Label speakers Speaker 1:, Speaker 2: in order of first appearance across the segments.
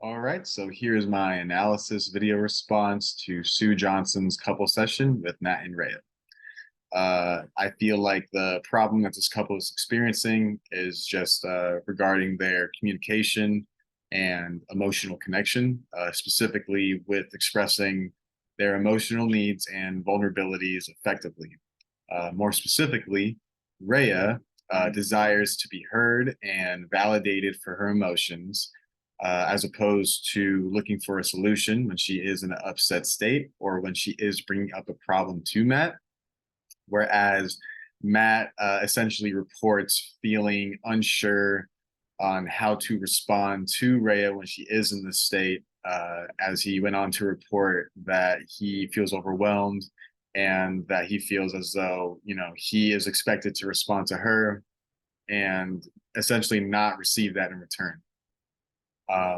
Speaker 1: All right, so here's my analysis video response to Sue Johnson's couple session with Matt and Rhea. I feel like the problem that this couple is experiencing is just regarding their communication and emotional connection, specifically with expressing their emotional needs and vulnerabilities effectively. More specifically, Rhea desires to be heard and validated for her emotions, as opposed to looking for a solution when she is in an upset state or when she is bringing up a problem to Matt. Whereas Matt essentially reports feeling unsure on how to respond to Rhea when she is in this state, as he went on to report that he feels overwhelmed and that he feels as though, he is expected to respond to her and essentially not receive that in return.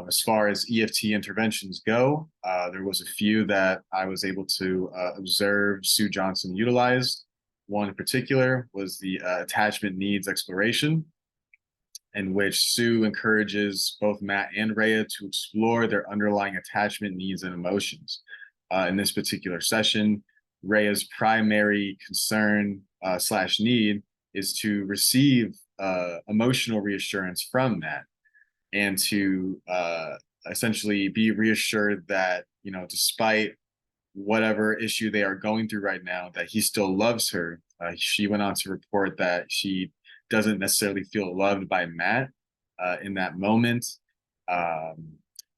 Speaker 1: As far as EFT interventions go, there was a few that I was able to observe Sue Johnson utilize. One in particular was the attachment needs exploration, in which Sue encourages both Matt and Rhea to explore their underlying attachment needs and emotions. In this particular session, Rhea's primary concern slash need is to receive emotional reassurance from Matt and to essentially be reassured that, despite whatever issue they are going through right now, that he still loves her. She went on to report that she doesn't necessarily feel loved by Matt in that moment.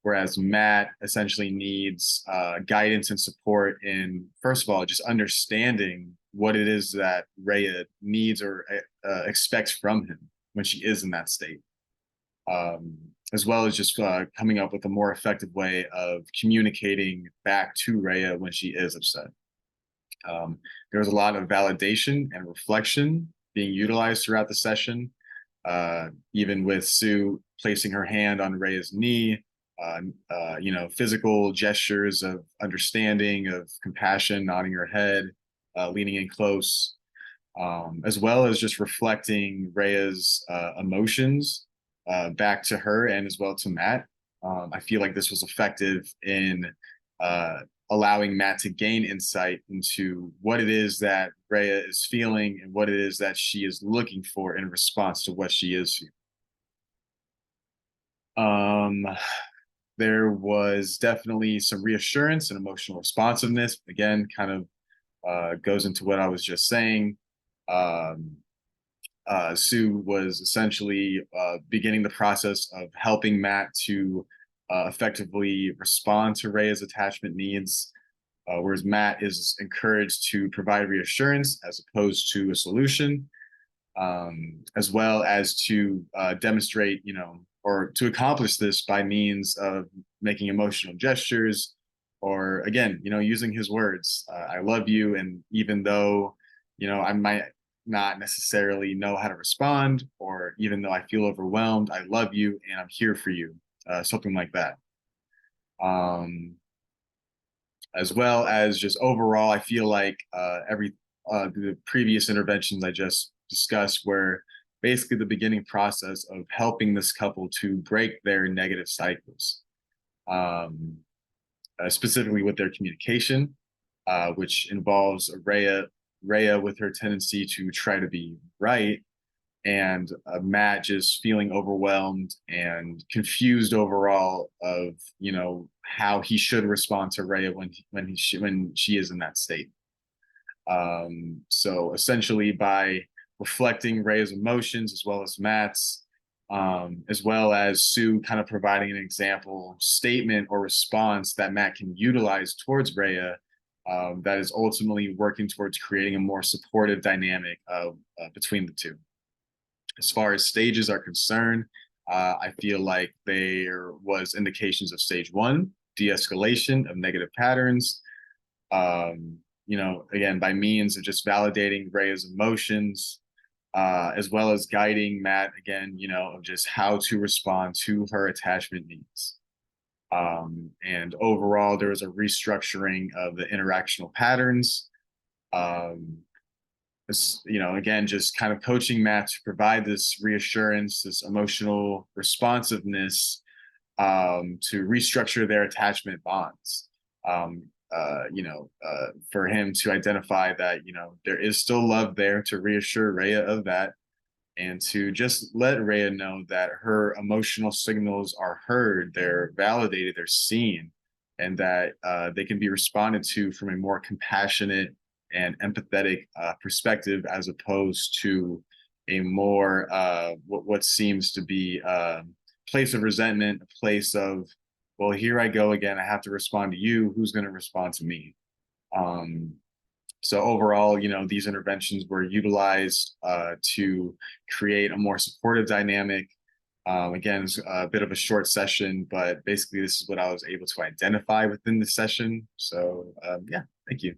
Speaker 1: Whereas Matt essentially needs guidance and support in, first of all, just understanding what it is that Rhea needs or expects from him when she is in that state. As well as just coming up with a more effective way of communicating back to Rhea when she is upset. There was a lot of validation and reflection being utilized throughout the session, even with Sue placing her hand on Rhea's knee, physical gestures of understanding, of compassion, nodding her head, leaning in close, as well as just reflecting Rhea's emotions back to her and as well to Matt. I feel like this was effective in allowing Matt to gain insight into what it is that Rhea is feeling and what it is that she is looking for in response to what she is feeling. There was definitely some reassurance and emotional responsiveness. Again, kind of goes into what I was just saying. Sue was essentially beginning the process of helping Matt to effectively respond to Rhea's attachment needs, whereas Matt is encouraged to provide reassurance as opposed to a solution, as well as to demonstrate, or to accomplish this by means of making emotional gestures, or again, using his words, I love you. And even though, I might not necessarily know how to respond, or even though I feel overwhelmed, I love you and I'm here for you, something like that. As well as just overall, I feel like the previous interventions I just discussed were basically the beginning process of helping this couple to break their negative cycles, specifically with their communication, which involves Rhea with her tendency to try to be right, and Matt just feeling overwhelmed and confused overall of how he should respond to Rhea when she is in that state. So essentially, by reflecting Rhea's emotions as well as Matt's, as well as Sue kind of providing an example statement or response that Matt can utilize towards Rhea, that is ultimately working towards creating a more supportive dynamic between the two. As far as stages are concerned, I feel like there was indications of stage one, de-escalation of negative patterns. Again, by means of just validating Rhea's emotions, as well as guiding Matt again, of just how to respond to her attachment needs. And overall, there was a restructuring of the interactional patterns. Again, just kind of coaching Matt to provide this reassurance, this emotional responsiveness, to restructure their attachment bonds. For him to identify that, there is still love there, to reassure Rhea of that, and to just let Rhea know that her emotional signals are heard, they're validated, they're seen, and that they can be responded to from a more compassionate and empathetic perspective, as opposed to a more what seems to be a place of resentment, a place of, well, here I go again. I have to respond to you. Who's going to respond to me? Um, so overall, these interventions were utilized to create a more supportive dynamic. Again, it's a bit of a short session, but basically this is what I was able to identify within the session. So yeah, thank you.